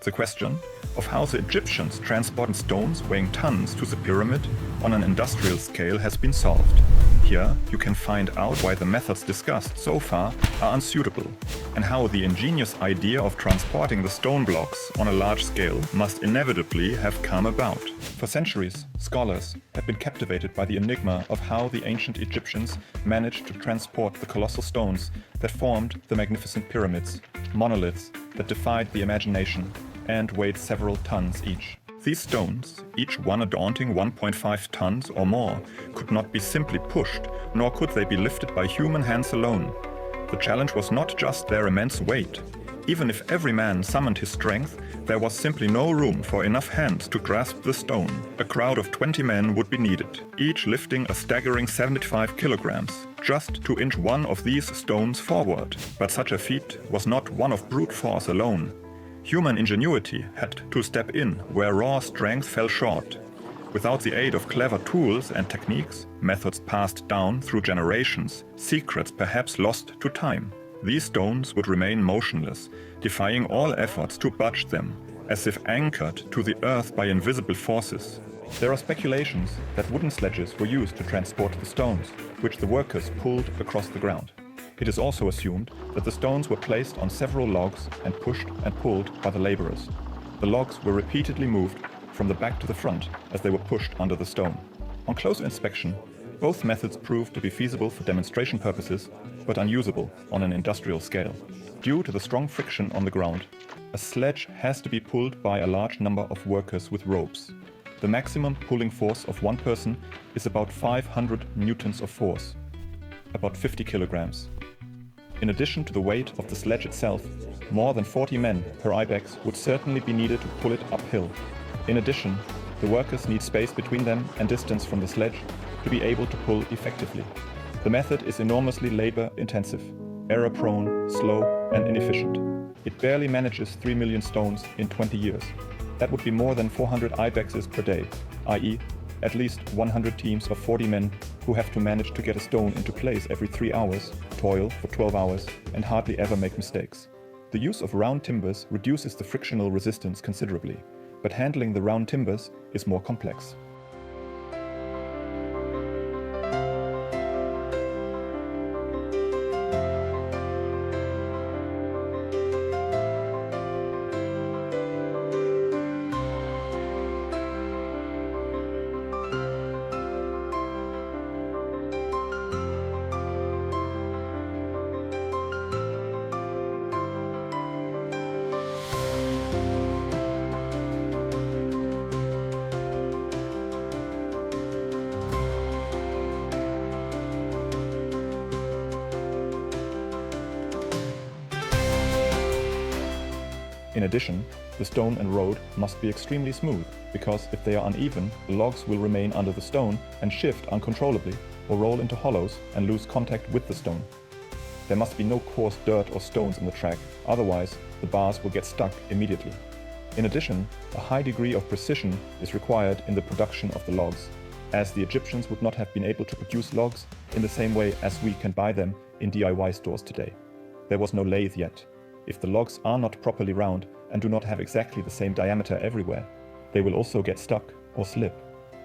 The question of how the Egyptians transported stones weighing tons to the pyramid on an industrial scale has been solved. Here you can find out why the methods discussed so far are unsuitable, and how the ingenious idea of transporting the stone blocks on a large scale must inevitably have come about. For centuries, scholars have been captivated by the enigma of how the ancient Egyptians managed to transport the colossal stones that formed the magnificent pyramids, monoliths that defied the imagination and weighed several tons each. These stones, each one a daunting 1.5 tons or more, could not be simply pushed, nor could they be lifted by human hands alone. The challenge was not just their immense weight. Even if every man summoned his strength, there was simply no room for enough hands to grasp the stone. A crowd of 20 men would be needed, each lifting a staggering 75 kilograms, just to inch one of these stones forward. But such a feat was not one of brute force alone. Human ingenuity had to step in where raw strength fell short. Without the aid of clever tools and techniques, methods passed down through generations, secrets perhaps lost to time, these stones would remain motionless, defying all efforts to budge them, as if anchored to the earth by invisible forces. There are speculations that wooden sledges were used to transport the stones, which the workers pulled across the ground. It is also assumed that the stones were placed on several logs and pushed and pulled by the laborers. The logs were repeatedly moved from the back to the front as they were pushed under the stone. On closer inspection, both methods proved to be feasible for demonstration purposes, but unusable on an industrial scale. Due to the strong friction on the ground, a sledge has to be pulled by a large number of workers with ropes. The maximum pulling force of one person is about 500 newtons of force, about 50 kilograms. In addition to the weight of the sledge itself, more than 40 men per ibex would certainly be needed to pull it uphill. In addition, the workers need space between them and distance from the sledge to be able to pull effectively. The method is enormously labor-intensive, error-prone, slow, and inefficient. It barely manages 3 million stones in 20 years. That would be more than 400 ibexes per day, i.e., at least 100 teams of 40 men who have to manage to get a stone into place every 3 hours, toil for 12 hours, and hardly ever make mistakes. The use of round timbers reduces the frictional resistance considerably, but handling the round timbers is more complex. In addition, the stone and road must be extremely smooth, because if they are uneven, the logs will remain under the stone and shift uncontrollably, or roll into hollows and lose contact with the stone. There must be no coarse dirt or stones in the track, otherwise the bars will get stuck immediately. In addition, a high degree of precision is required in the production of the logs, as the Egyptians would not have been able to produce logs in the same way as we can buy them in DIY stores today. There was no lathe yet. If the logs are not properly round and do not have exactly the same diameter everywhere, they will also get stuck or slip.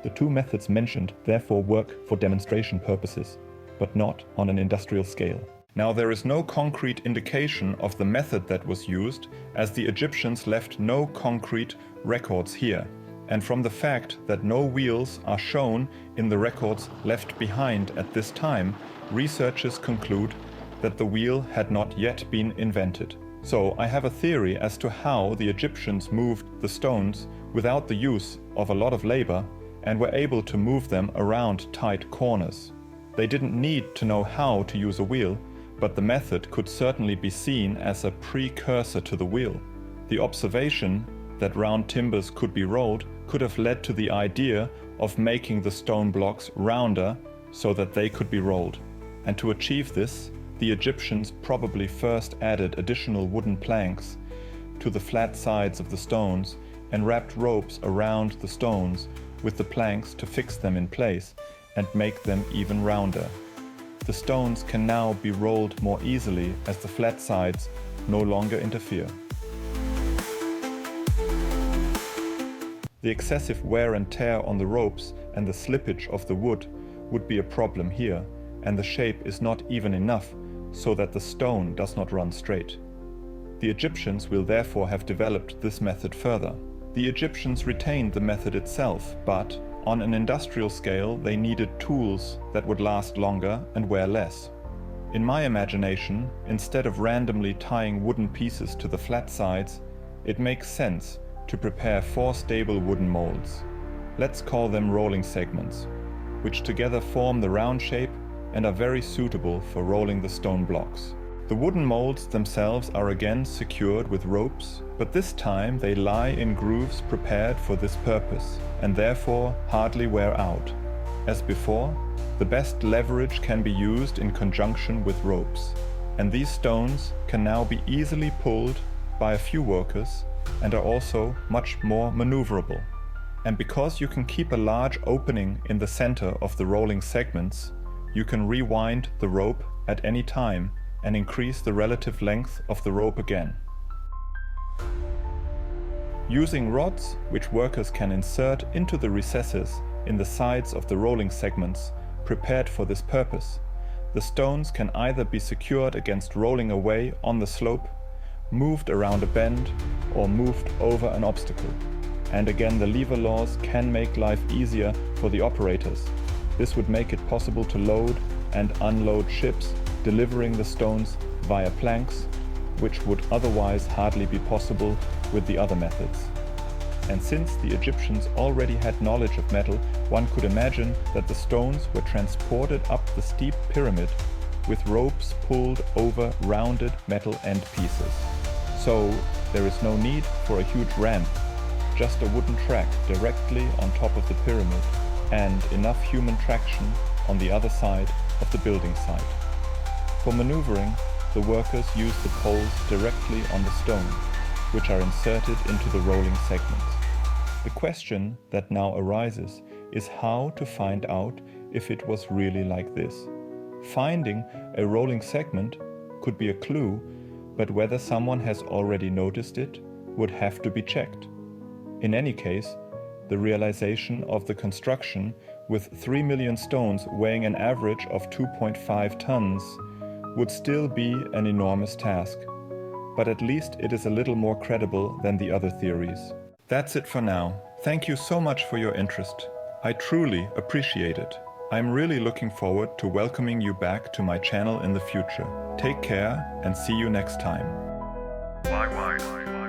The two methods mentioned therefore work for demonstration purposes, but not on an industrial scale. Now, there is no concrete indication of the method that was used, as the Egyptians left no concrete records here, and from the fact that no wheels are shown in the records left behind at this time, researchers conclude that the wheel had not yet been invented. So I have a theory as to how the Egyptians moved the stones without the use of a lot of labor and were able to move them around tight corners. They didn't need to know how to use a wheel, but the method could certainly be seen as a precursor to the wheel. The observation that round timbers could be rolled could have led to the idea of making the stone blocks rounder so that they could be rolled. And to achieve this, the Egyptians probably first added additional wooden planks to the flat sides of the stones and wrapped ropes around the stones with the planks to fix them in place and make them even rounder. The stones can now be rolled more easily as the flat sides no longer interfere. The excessive wear and tear on the ropes and the slippage of the wood would be a problem here, and the shape is not even enough so that the stone does not run straight. The Egyptians will therefore have developed this method further. The Egyptians retained the method itself, but on an industrial scale they needed tools that would last longer and wear less. In my imagination, instead of randomly tying wooden pieces to the flat sides, it makes sense to prepare 4 stable wooden molds. Let's call them rolling segments, which together form the round shape and are very suitable for rolling the stone blocks. The wooden molds themselves are again secured with ropes, but this time they lie in grooves prepared for this purpose and therefore hardly wear out. As before, the best leverage can be used in conjunction with ropes, and these stones can now be easily pulled by a few workers and are also much more maneuverable. And because you can keep a large opening in the center of the rolling segments, you can rewind the rope at any time and increase the relative length of the rope again. Using rods, which workers can insert into the recesses in the sides of the rolling segments prepared for this purpose, the stones can either be secured against rolling away on the slope, moved around a bend, or moved over an obstacle. And again, the lever laws can make life easier for the operators. This would make it possible to load and unload ships, delivering the stones via planks, which would otherwise hardly be possible with the other methods. And since the Egyptians already had knowledge of metal, one could imagine that the stones were transported up the steep pyramid with ropes pulled over rounded metal end pieces. So there is no need for a huge ramp, just a wooden track directly on top of the pyramid and enough human traction on the other side of the building site. For maneuvering, the workers use the poles directly on the stones, which are inserted into the rolling segments. The question that now arises is how to find out if it was really like this. Finding a rolling segment could be a clue, but whether someone has already noticed it would have to be checked. In any case, the realization of the construction with 3 million stones weighing an average of 2.5 tons would still be an enormous task, but at least it is a little more credible than the other theories. That's it for now. Thank you so much for your interest. I truly appreciate it. I'm really looking forward to welcoming you back to my channel in the future. Take care and see you next time. yWild.